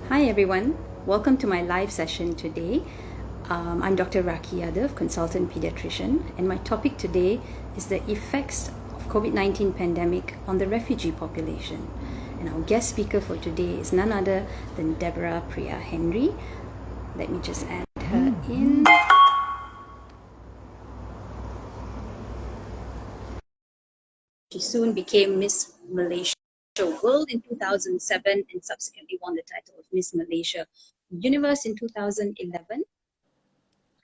Hi everyone, welcome to my live session today. I'm Dr.RakheeYadav, consultant pediatrician, and my topic today is the effects of COVID-19 pandemic on the refugee population. And our guest speaker for today is none other than Deborah Priya Henry. Let me just add her in. She soon became Miss Malaysia World in 2007 and subsequently won the title of Miss Malaysia Universe in 2011.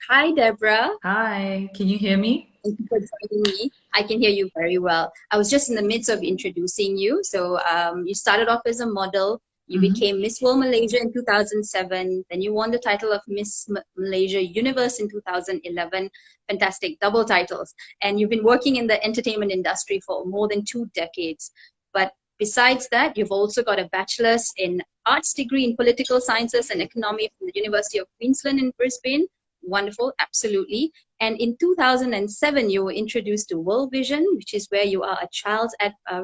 Hi, Deborah. Hi, can you hear me? Thank you for joining me. I can hear you very well. I was just in the midst of introducing you. So you started off as a model. You became Miss World Malaysia in 2007. Then you won the title of Miss Malaysia Universe in 2011. Fantastic, double titles. And you've been working in the entertainment industry for more than 2 decades. But besides that, you've also got a bachelor's in arts degree in political sciences and economy from the University of Queensland in Brisbane. Wonderful, absolutely. And in 2007, you were introduced to World Vision, which is where you are a child's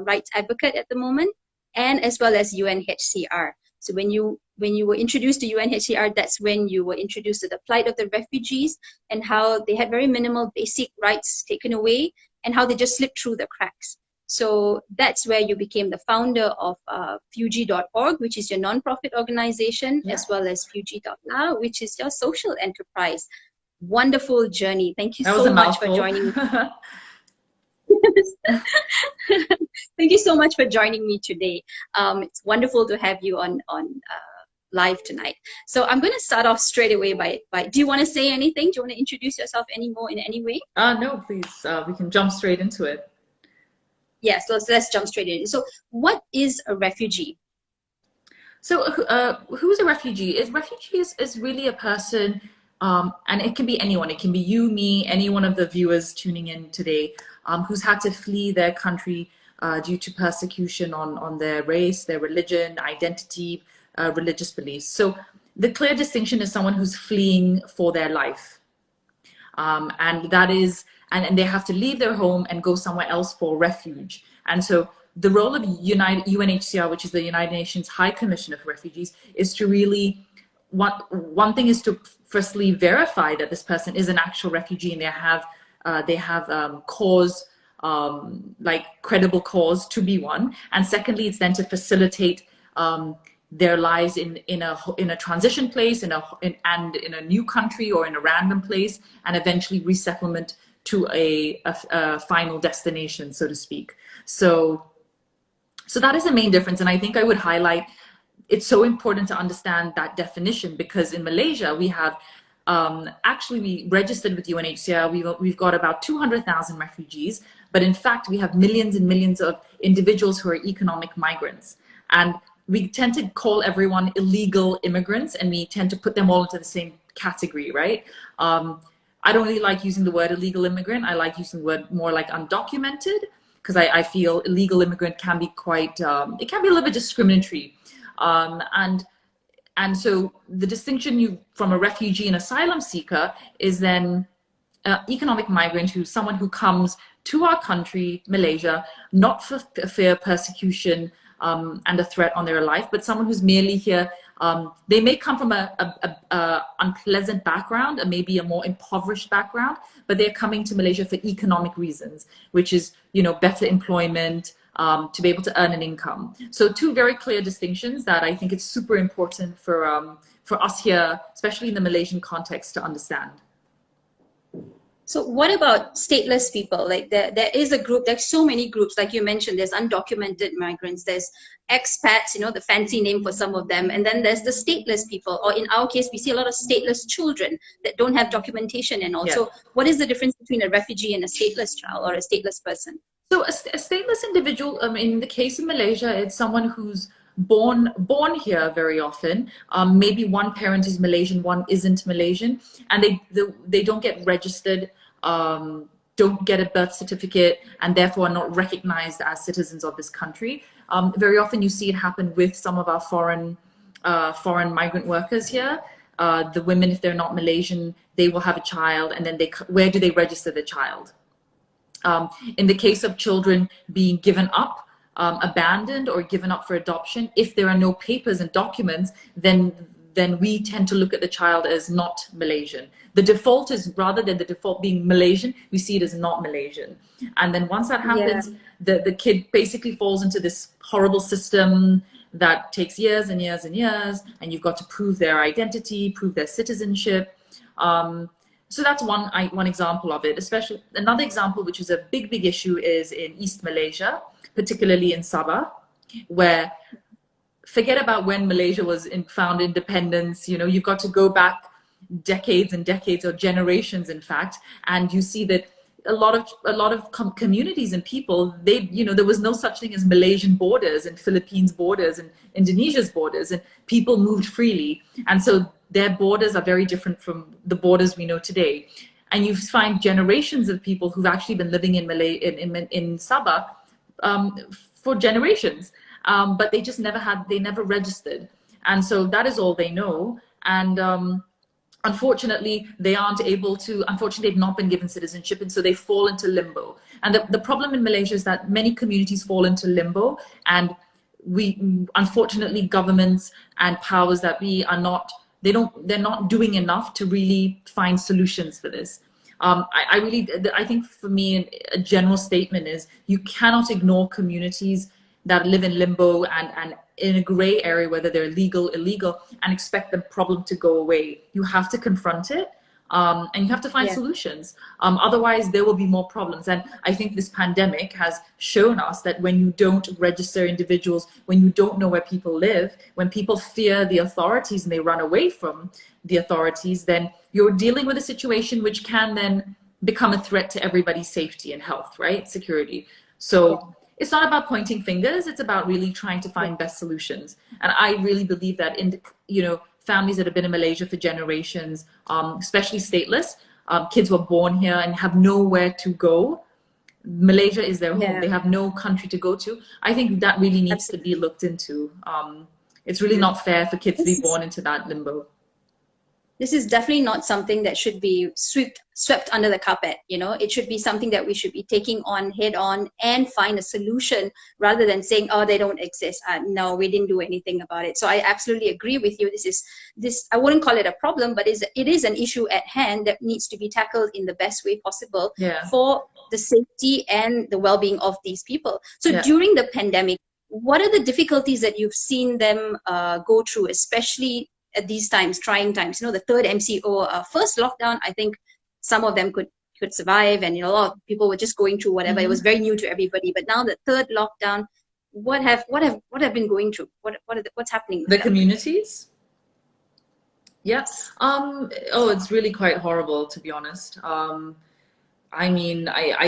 rights advocate at the moment, and as well as UNHCR. So when you were introduced to UNHCR, that's when you were introduced to the plight of the refugees and how they had very minimal basic rights taken away and how they just slipped through the cracks. So that's where you became the founder of Fugee.org, which is your non-profit organization, as well as Fugee.lah, which is your social enterprise. Wonderful journey. Thank you so much for joining me. Thank you so much for joining me today. It's wonderful to have you on live tonight. So I'm going to start off straight away by do you want to say anything? Do you want to introduce yourself anymore in any way? No, please. We can jump straight into it. Yes, let's jump straight in. So what is a refugee? So who's a refugee? Refugee is really a person, and it can be anyone. It can be you, me, any one of the viewers tuning in today, who's had to flee their country due to persecution on their race, their religion, identity, religious beliefs. So the clear distinction is someone who's fleeing for their life. And that is, and they have to leave their home and go somewhere else for refuge. And so the role of UNHCR, which is the United Nations High Commission of Refugees, is to really, one thing is to firstly verify that this person is an actual refugee and they have cause, like credible cause to be one. And secondly, it's then to facilitate their lives in a transition place, in a new country or in a random place, and eventually resettlement to a final destination, so to speak. So that is the main difference, and I think I would highlight it's so important to understand that definition, because in Malaysia we have actually we registered with UNHCR. We've got about 200,000 refugees, but in fact we have millions and millions of individuals who are economic migrants, and we tend to call everyone illegal immigrants, and we tend to put them all into the same category, right? I don't really like using the word illegal immigrant. I like using the word more like undocumented, because I feel illegal immigrant can be quite, it can be a little bit discriminatory. And so the distinction from a refugee and asylum seeker is then economic migrant, who's someone who comes to our country, Malaysia, not for fear, persecution, and a threat on their life, but someone who's merely here. They may come from a unpleasant background, or maybe a more impoverished background, but they're coming to Malaysia for economic reasons, which is, better employment, to be able to earn an income. So 2 very clear distinctions that I think it's super important for us here, especially in the Malaysian context, to understand. So what about stateless people? Like there is a group, there's so many groups, like you mentioned, there's undocumented migrants, there's expats, the fancy name for some of them, and then there's the stateless people, or in our case, we see a lot of stateless children that don't have documentation and all. Yeah. So what is the difference between a refugee and a stateless child or a stateless person? So a stateless individual, in the case of Malaysia, it's someone who's born here very often. Maybe one parent is Malaysian, one isn't Malaysian, and they don't get registered, don't get a birth certificate, and therefore are not recognized as citizens of this country. Very often you see it happen with some of our foreign migrant workers here. The women, if they're not Malaysian, they will have a child, and then where do they register the child? In the case of children being given up abandoned or given up for adoption, if there are no papers and documents, then we tend to look at the child as not Malaysian. The default is, rather than the default being Malaysian, we see it as not Malaysian. And then once that happens, the kid basically falls into this horrible system that takes years and years and years, and you've got to prove their identity, prove their citizenship. So that's one example of it. Especially another example, which is a big issue, is in East Malaysia, particularly in Sabah, where, forget about when Malaysia was found independence. You know, you've got to go back decades and decades, or generations, in fact, and you see that a lot of communities and people, there was no such thing as Malaysian borders and Philippines borders and Indonesia's borders, and people moved freely, and so their borders are very different from the borders we know today. And you find generations of people who've actually been living in Sabah for generations. But they just never registered. And so that is all they know. And unfortunately, they've not been given citizenship. And so they fall into limbo. And the problem in Malaysia is that many communities fall into limbo. And unfortunately, governments and powers that be they're not doing enough to really find solutions for this. I think for me, a general statement is, you cannot ignore communities that live in limbo and in a gray area, whether they're legal, illegal, and expect the problem to go away. You have to confront it, and you have to find solutions. Otherwise, there will be more problems. And I think this pandemic has shown us that when you don't register individuals, when you don't know where people live, when people fear the authorities and they run away from the authorities, then you're dealing with a situation which can then become a threat to everybody's safety and health, right? Security. So it's not about pointing fingers. It's about really trying to find best solutions. And I really believe that families that have been in Malaysia for generations, especially stateless, kids were born here and have nowhere to go. Malaysia is their home. They have no country to go to. I think that really needs to be looked into. It's really not fair for kids to be born into that limbo. This is definitely not something that should be swept under the carpet. It should be something that we should be taking on head on and find a solution, rather than saying, oh, they don't exist. No, we didn't do anything about it. So I absolutely agree with you. I wouldn't call it a problem, but it is an issue at hand that needs to be tackled in the best way possible for the safety and the well-being of these people. So during the pandemic, what are the difficulties that you've seen them go through, especially at these times, trying times? The third MCO, first lockdown, I think some of them could survive, and a lot of people were just going through whatever. It was very new to everybody. But now the third lockdown, what have been going through? What's happening with the them? Communities? Yes. It's really quite horrible, to be honest. I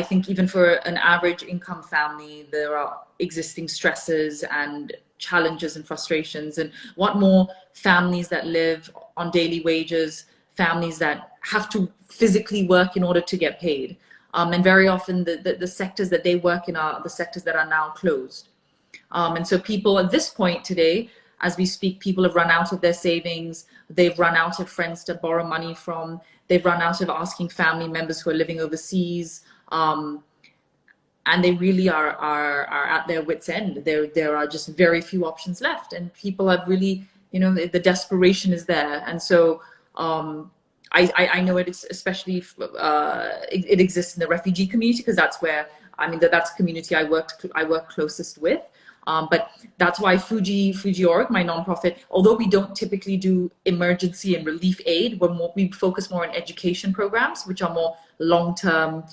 think even for an average income family, there are existing stresses and challenges and frustrations. And what more families that live on daily wages, families that have to physically work in order to get paid. And very often the sectors that they work in are the sectors that are now closed. And so people at this point today, as we speak, people have run out of their savings. They've run out of friends to borrow money from. They've run out of asking family members who are living overseas. And they really are at their wits' end. There are just very few options left, and people have really, the desperation is there. And so I know it's especially it exists in the refugee community, because that's where that's the community I work closest with. But that's why Fugee.org, my nonprofit, although we don't typically do emergency and relief aid, we focus more on education programs, which are more long-term,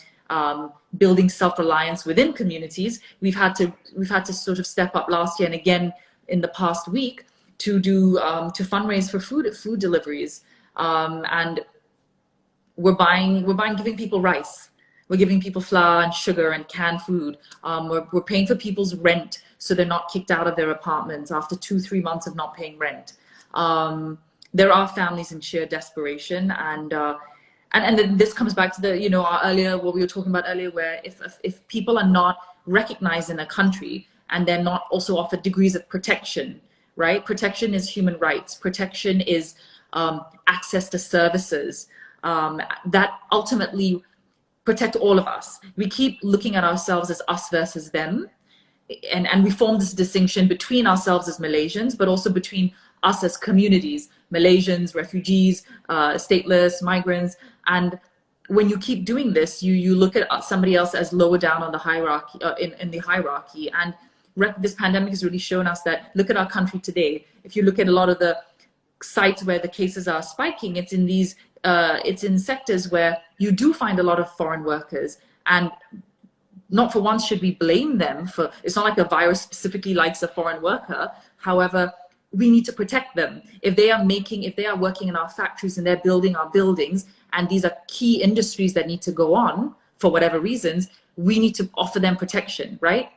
building self-reliance within communities. We've had to sort of step up last year and again in the past week to do to fundraise for food deliveries, and we're giving people rice. We're giving people flour and sugar and canned food. We're paying for people's rent so they're not kicked out of their apartments after 2-3 months of not paying rent. There are families in sheer desperation, and then this comes back to what we were talking about earlier, where if people are not recognized in a country and they're not also offered degrees of protection, right? Protection is human rights. Protection is access to services that ultimately protect all of us. We keep looking at ourselves as us versus them. and we form this distinction between ourselves as Malaysians, but also between us as communities, Malaysians, refugees, stateless, migrants. And when you keep doing this, you look at somebody else as lower down on the hierarchy, in the hierarchy. And this pandemic has really shown us that, look at our country today. If you look at a lot of the sites where the cases are spiking, it's in these, it's in sectors where you do find a lot of foreign workers. And not for once should we blame them for, it's not like a virus specifically likes a foreign worker. However, we need to protect them. If they are working in our factories and they're building our buildings, and these are key industries that need to go on for whatever reasons, we need to offer them protection, right?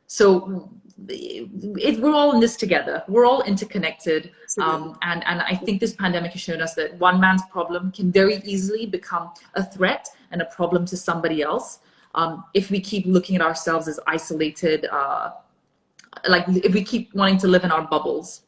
So we're all in this together. We're all interconnected. And I think this pandemic has shown us that one man's problem can very easily become a threat and a problem to somebody else. If we keep looking at ourselves as isolated, like if we keep wanting to live in our bubbles.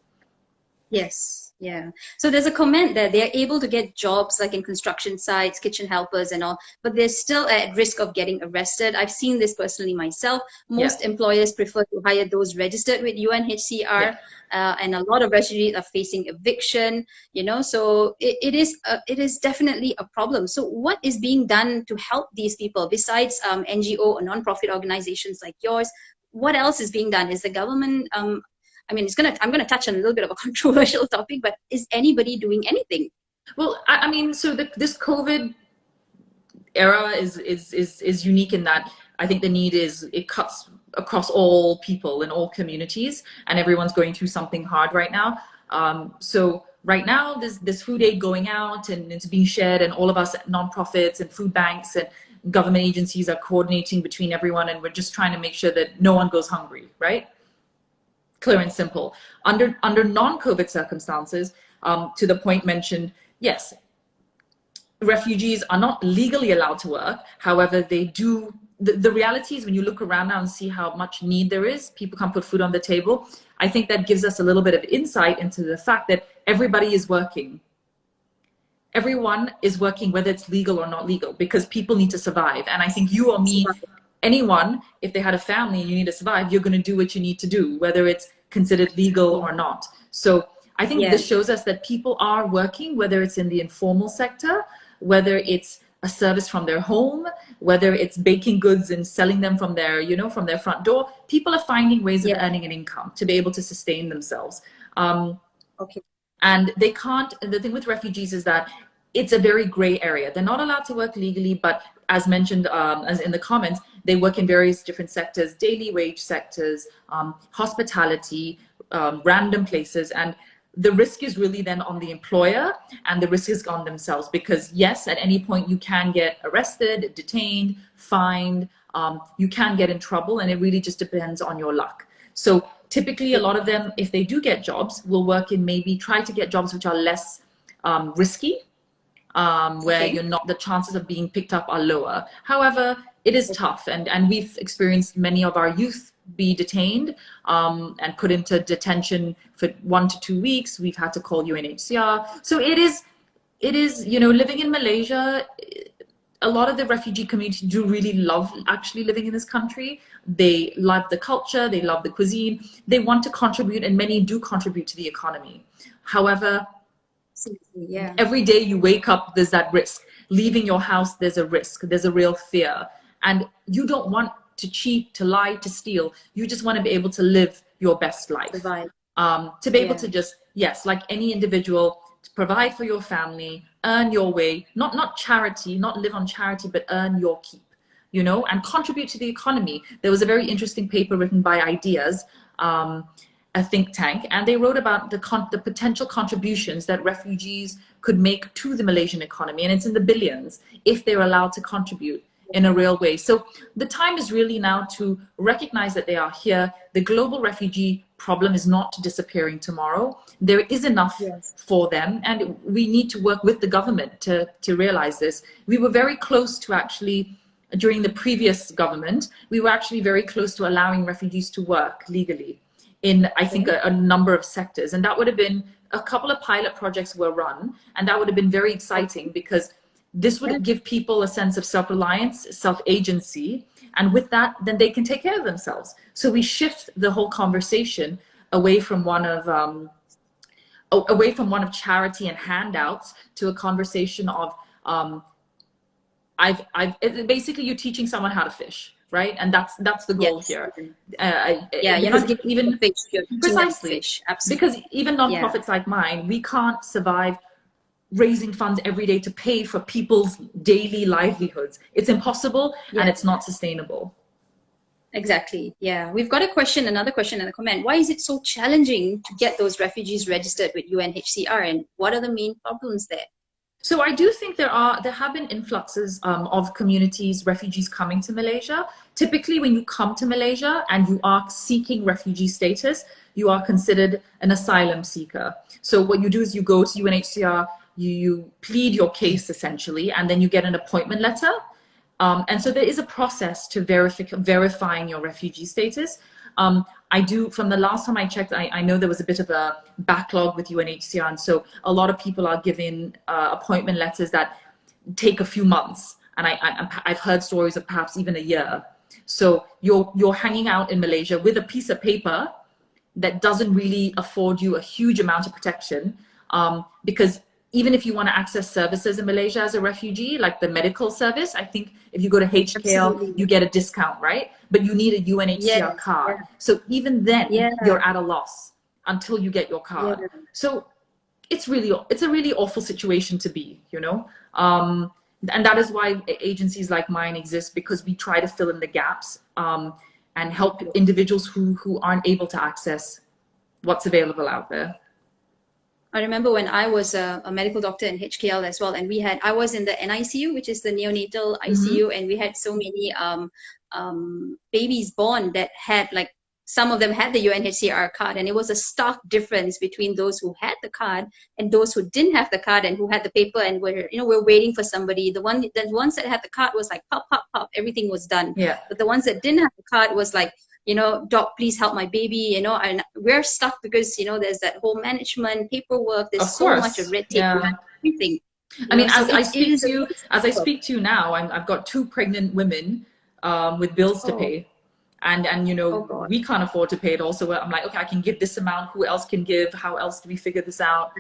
Yes, yeah. So there's a comment that they're able to get jobs like in construction sites, kitchen helpers and all, but they're still at risk of getting arrested. I've seen this personally myself. Most employers prefer to hire those registered with UNHCR, and a lot of refugees are facing eviction, you know, so it is definitely a problem. So what is being done to help these people besides NGO or non-profit organizations like yours? What else is being done? Is the government, I mean, I'm going to touch on a little bit of a controversial topic, but is anybody doing anything? Well, I mean, so this COVID era is unique in that I think the need is, it cuts across all people in all communities, and everyone's going through something hard right now. So right now there's food aid going out and it's being shared, and all of us nonprofits and food banks and government agencies are coordinating between everyone, and we're just trying to make sure that no one goes hungry, right? Clear and simple. Under non-COVID circumstances, to the point mentioned, yes, refugees are not legally allowed to work. However, they do. The reality is, when you look around now and see how much need there is, people can't put food on the table. I think that gives us a little bit of insight into the fact that everybody is working. Everyone is working, whether it's legal or not legal, because people need to survive. And I think you or me, anyone, if they had a family and you need to survive, you're going to do what you need to do, whether it's considered legal or not. So I think this shows us that people are working, whether it's in the informal sector, whether it's a service from their home, whether it's baking goods and selling them from their, you know, from their front door. People are finding ways of earning an income to be able to sustain themselves. And they can't, the thing with refugees is that it's a very gray area. They're not allowed to work legally, but as mentioned, as in the comments, they work in various different sectors, daily wage sectors, hospitality, random places. And the risk is really then on the employer, and the risk is on themselves, because yes, at any point you can get arrested, detained, fined, you can get in trouble, and it really just depends on your luck. So typically a lot of them, if they do get jobs, will work in, maybe try to get jobs which are less risky, where you're not, the chances of being picked up are lower. However, it is tough, and we've experienced many of our youth be detained and put into detention for 1 to 2 weeks. We've had to call UNHCR. So it is, you know, living in Malaysia, a lot of the refugee community do really love actually living in this country. They love the culture, they love the cuisine, they want to contribute, and many do contribute to the economy. However, every day you wake up, there's that risk. Leaving your house, there's a risk, there's a real fear. And you don't want to cheat, to lie, to steal. You just want to be able to live your best life. To be able to just, yes, like any individual, to provide for your family, earn your way, not charity, not live on charity, but earn your keep, you know, and contribute to the economy. There was a very interesting paper written by Ideas, a think tank, and they wrote about the potential contributions that refugees could make to the Malaysian economy, and it's in the billions if they're allowed to contribute in a real way. So the time is really now to recognize that they are here. The global refugee problem is not disappearing tomorrow. There is enough for them, and we need to work with the government to realize this. We were very close to actually, during the previous government, we were actually very close to allowing refugees to work legally in, I think, a number of sectors. And that would have been, a couple of pilot projects were run, and that would have been very exciting, because this would give people a sense of self-reliance, self-agency, And with that, then they can take care of themselves. So we shift the whole conversation away from one of charity and handouts to a conversation of basically you're teaching someone how to fish, right? And that's the goal here. You're not giving even fish, you're precisely fish. Absolutely. Because even nonprofits like mine, we can't survive raising funds every day to pay for people's daily livelihoods. It's impossible and it's not sustainable. Exactly. Yeah. We've got another question in the comment. Why is it so challenging to get those refugees registered with UNHCR, and what are the main problems there? So I do think there have been influxes of communities, refugees coming to Malaysia. Typically, when you come to Malaysia and you are seeking refugee status, you are considered an asylum seeker. So what you do is you go to UNHCR, you plead your case essentially, and then you get an appointment letter. And so there is a process to verifying your refugee status. From the last time I checked, I know there was a bit of a backlog with UNHCR. And so a lot of people are given appointment letters that take a few months. And I've heard stories of perhaps even a year. So you're hanging out in Malaysia with a piece of paper that doesn't really afford you a huge amount of protection, because even if you want to access services in Malaysia as a refugee, like the medical service, I think if you go to HKL, you get a discount, right? But you need a UNHCR card. So even then, you're at a loss until you get your card. So it's a really awful situation to be, you know? And that is why agencies like mine exist, because we try to fill in the gaps and help individuals who aren't able to access what's available out there. I remember when I was a medical doctor in HKL as well, and I was in the NICU, which is the neonatal ICU, and we had so many babies born that had, like, some of them had the UNHCR card, and it was a stark difference between those who had the card and those who didn't have the card and who had the paper and we're waiting for somebody. The ones that had the card was like pop, pop, pop, everything was done. But the ones that didn't have the card was like, doc, please help my baby, and we're stuck because, there's that whole management, paperwork, there's so much of red tape, everything. I mean, as I speak to you now, I've got 2 pregnant women with bills to pay. And we can't afford to pay it all. So I'm like, okay, I can give this amount. Who else can give? How else do we figure this out?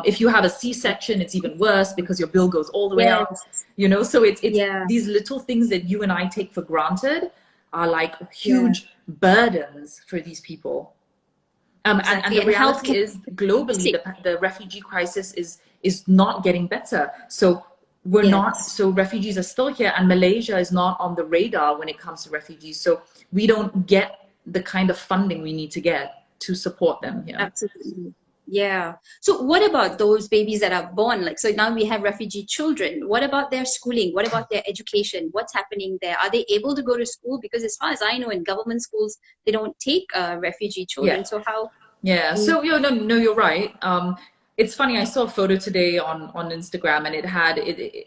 If you have a C-section, it's even worse because your bill goes all the way up. So it's these little things that you and I take for granted are like huge burdens for these people. And the reality is, globally, the refugee crisis is not getting better. So refugees are still here, and Malaysia is not on the radar when it comes to refugees. So we don't get the kind of funding we need to get to support them here. Absolutely. Yeah. So what about those babies that are born? Like, so now we have refugee children. What about their schooling? What about their education? What's happening there? Are they able to go to school? Because as far as I know, in government schools, they don't take refugee children. So how? Yeah. So no, you're right. It's funny, I saw a photo today on Instagram, and it had,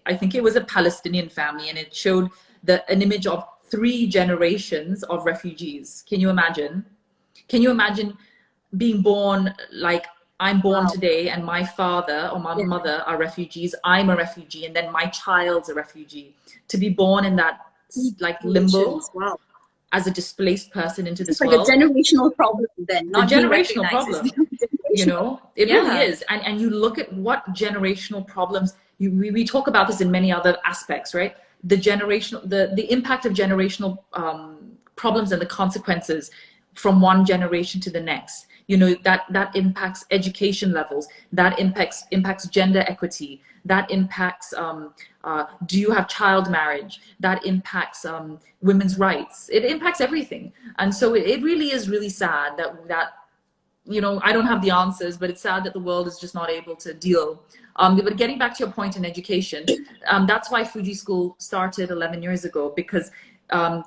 I think it was a Palestinian family, and it showed an image of 3 generations of refugees. Can you imagine? Can you imagine being born, like I'm born today, and my father or my mother are refugees, I'm a refugee, and then my child's a refugee. To be born in that like limbo as a displaced person into this world. It's like a generational problem then, not a generational problem. It really is. And you look at what generational problems, we talk about this in many other aspects, right? The impact of generational problems and the consequences from one generation to the next. That impacts education levels, that impacts gender equity, that impacts, do you have child marriage, that impacts women's rights. It impacts everything. And so it really is really sad that I don't have the answers, but it's sad that the world is just not able to deal. But getting back to your point in education, that's why Fugee School started 11 years ago, because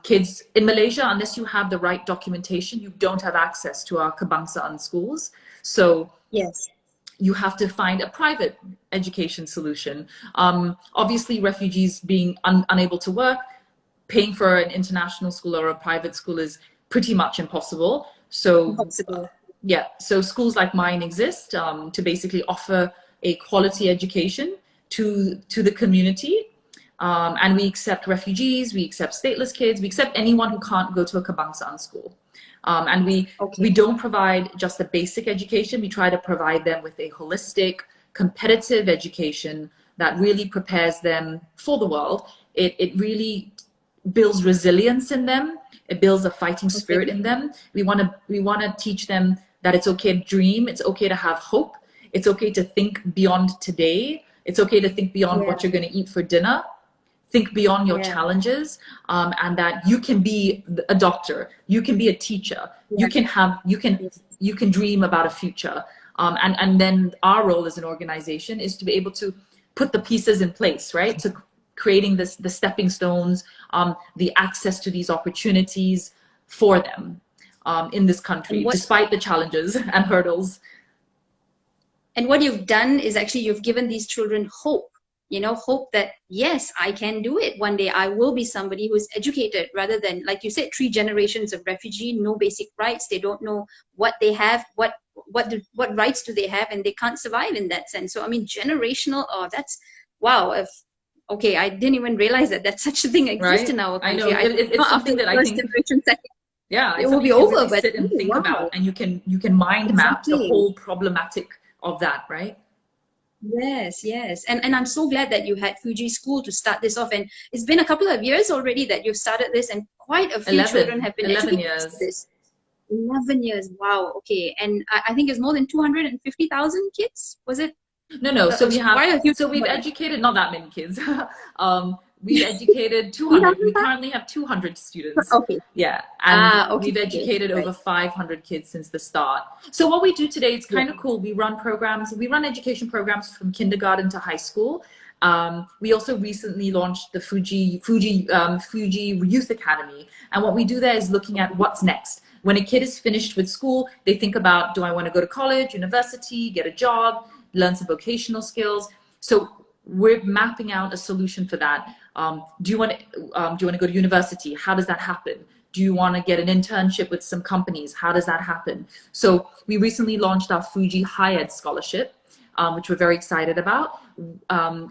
kids in Malaysia, unless you have the right documentation, you don't have access to our kebangsaan schools. So you have to find a private education solution. Obviously, refugees being unable to work, paying for an international school or a private school is pretty much impossible. So so schools like mine exist to basically offer a quality education to the community. And we accept refugees, we accept stateless kids, we accept anyone who can't go to a Kebangsaan school. And we don't provide just a basic education. We try to provide them with a holistic, competitive education that really prepares them for the world. It really builds resilience in them. It builds a fighting spirit in them. We want to teach them that it's okay to dream. It's okay to have hope. It's okay to think beyond today. It's okay to think beyond what you're going to eat for dinner. Think beyond your challenges, and that you can be a doctor, you can be a teacher, you can dream about a future. And then our role as an organization is to be able to put the pieces in place, right? To creating the stepping stones, the access to these opportunities for them in this country, despite the challenges and hurdles. And what you've done is actually you've given these children hope. Hope that, yes, I can do it. One day I will be somebody who's educated, rather than, like you said, 3 generations of refugee, no basic rights. They don't know what they have, what rights do they have, and they can't survive in that sense. So, I mean, generational, that's, wow. Okay, I didn't even realize that such a thing exists in our country. I know, it's something that I think, it will be over, really but sit and think about, and you can mind map the whole problematic of that, right? Yes. And I'm so glad that you had Fugee School to start this off. And it's been a couple of years already that you've started this, and quite a few children have been educated to this. 11 years. Wow. Okay. And I think it's more than 250,000 kids, was it? No. So we've educated not that many kids. We've educated 200. We currently have 200 students. Okay. Yeah. And we've educated over 500 kids since the start. So what we do today, it's kind of cool. We run programs. We run education programs from kindergarten to high school. We also recently launched the Fugee Youth Academy. And what we do there is looking at what's next. When a kid is finished with school, they think about, do I want to go to college, university, get a job, learn some vocational skills? So we're mapping out a solution for that. Do you want to go to university? How does that happen? Do you want to get an internship with some companies? How does that happen? So we recently launched our Fugee Higher Ed Scholarship, which we're very excited about.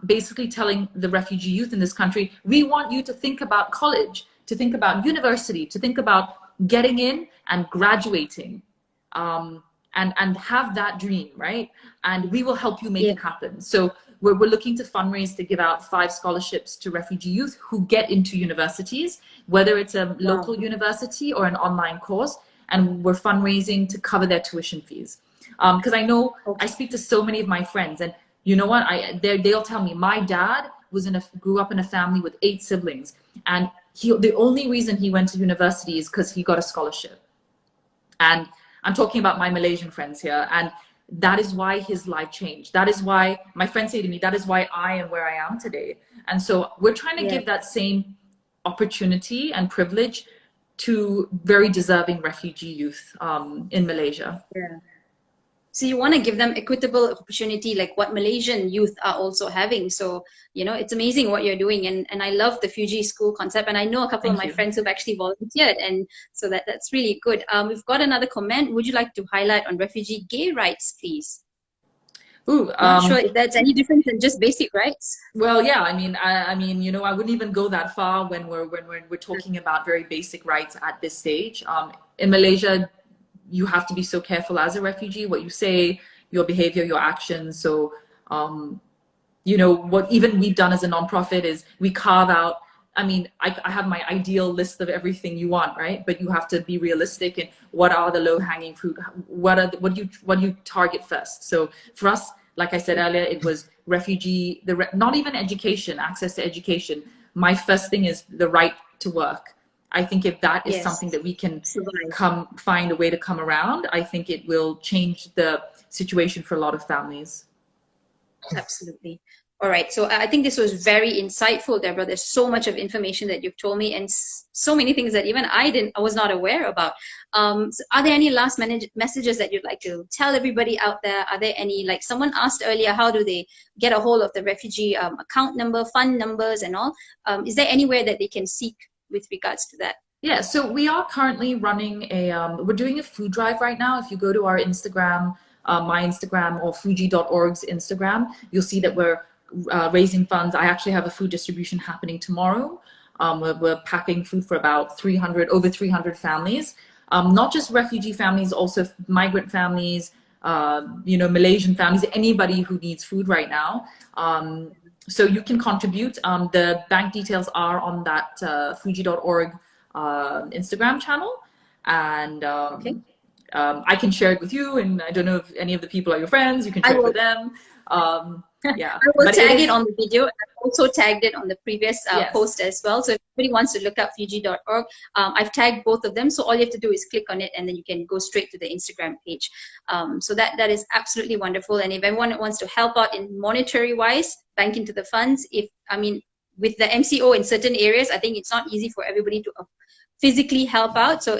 Basically telling the refugee youth in this country, we want you to think about college, to think about university, to think about getting in and graduating, and have that dream, right? And we will help you make it happen. So we're looking to fundraise to give out 5 scholarships to refugee youth who get into universities, whether it's a local university or an online course, and we're fundraising to cover their tuition fees. Because I know I speak to so many of my friends, and you know what? They'll tell me, my dad grew up in a family with 8 siblings, and the only reason he went to university is because he got a scholarship. And I'm talking about my Malaysian friends here, and that is why his life changed. That is why my friends say to me, that is why I am where I am today. And so we're trying to give that same opportunity and privilege to very deserving refugee youth in Malaysia. Yeah. So you want to give them equitable opportunity like what Malaysian youth are also having. So, it's amazing what you're doing. And I love the Fugee School concept. And I know a couple of my friends who've actually volunteered. And so that's really good. We've got another comment. Would you like to highlight on refugee gay rights, please? Ooh, I'm not sure if that's any different than just basic rights. Well, yeah, I mean, I wouldn't even go that far when we're talking about very basic rights at this stage. In Malaysia, you have to be so careful as a refugee, what you say, your behavior, your actions. So, what even we've done as a nonprofit is we carve out, I have my ideal list of everything you want, right? But you have to be realistic in what are the low hanging fruit, what do you target first? So for us, like I said earlier, it was refugee, not even education, access to education. My first thing is the right to work. I think if that is something that we can find a way to come around, I think it will change the situation for a lot of families. Absolutely. All right. So I think this was very insightful, Deborah. There's so much of information that you've told me, and so many things that even I was not aware about. So are there any last messages that you'd like to tell everybody out there? Are there any, like someone asked earlier, how do they get a hold of the refugee account number, fund numbers and all? Is there anywhere that they can seek with regards to that? Yeah, so we are currently running we're doing a food drive right now. If you go to our Instagram, my Instagram, or Fugee.org's Instagram, you'll see that we're raising funds. I actually have a food distribution happening tomorrow. We're packing food for about over 300 families. Not just refugee families, also migrant families, Malaysian families, anybody who needs food right now. So you can contribute. The bank details are on that Fugee.org Instagram channel. And Okay. I can share it with you, and I don't know if any of the people are your friends. You can share it with them. Yeah, I will but tag it on the video. I've also tagged it on the previous yes. post as well. So if anybody wants to look up Fugee.org, I've tagged both of them. So all you have to do is click on it, and then you can go straight to the Instagram page. So that is absolutely wonderful. And if anyone wants to help out in monetary wise, bank into the funds. With the MCO in certain areas, I think it's not easy for everybody to physically help out. So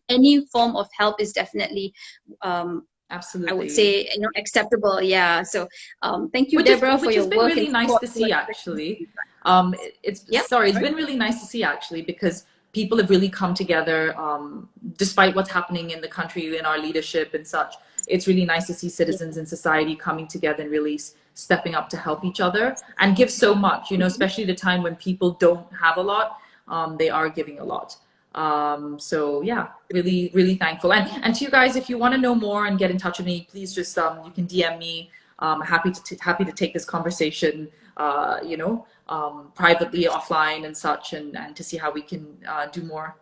any form of help is definitely absolutely, I would say, acceptable. Yeah. So thank you, Deborah, for your work. Which has been really nice to see, actually. It's been really nice to see, actually, because people have really come together, despite what's happening in the country, in our leadership and such. It's really nice to see citizens in society coming together and really stepping up to help each other and give so much, especially the time when people don't have a lot, they are giving a lot. So yeah, really, really thankful. And to you guys, if you want to know more and get in touch with me, please just, you can DM me. Happy to take this conversation, privately, offline and such, and to see how we can do more.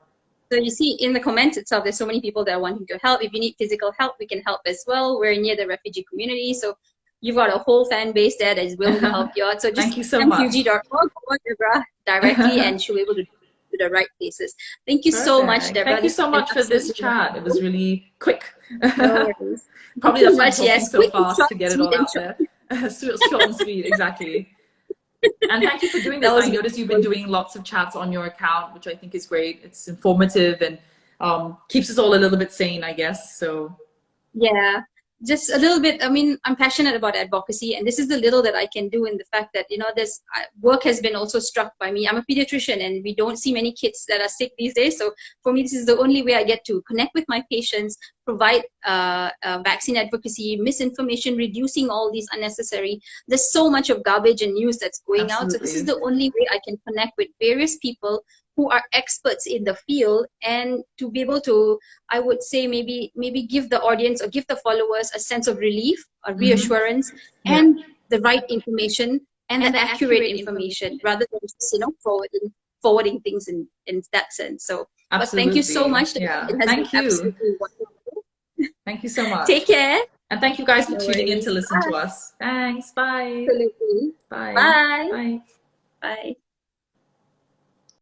So you see in the comments itself, there's so many people that are wanting to help. If you need physical help, we can help as well. We're near the refugee community. So you've got a whole fan base there that is willing to help you out. So just thank you so much. Fugee.org or Deborah directly, and she'll be able to do the right places. Thank you so much, Deborah. Thank you so much for this chat. It was really quick. No worries. Probably that's why I'm talking so fast to get it all out there. Short and sweet, exactly. And thank you for doing this. I noticed you've been doing lots of chats on your account, which I think is great. It's informative and keeps us all a little bit sane, I guess. So yeah, just a little bit. I'm passionate about advocacy, and this is the little that I can do in the fact that, this work has been also struck by me. I'm a pediatrician, and we don't see many kids that are sick these days. So for me, this is the only way I get to connect with my patients, provide vaccine advocacy, misinformation, reducing all these unnecessary. There's so much of garbage and news that's going out. So this is the only way I can connect with various people who are experts in the field, and to be able to, I would say, maybe give the audience or give the followers a sense of relief, a reassurance, and the right information and the accurate information, rather than just, forwarding things in that sense. So but thank you so much. Yeah. It has been absolutely wonderful. Thank you so much. Take care. And thank you guys for tuning in to listen to us. Thanks. Bye. Absolutely. Bye. Bye. Bye. Bye.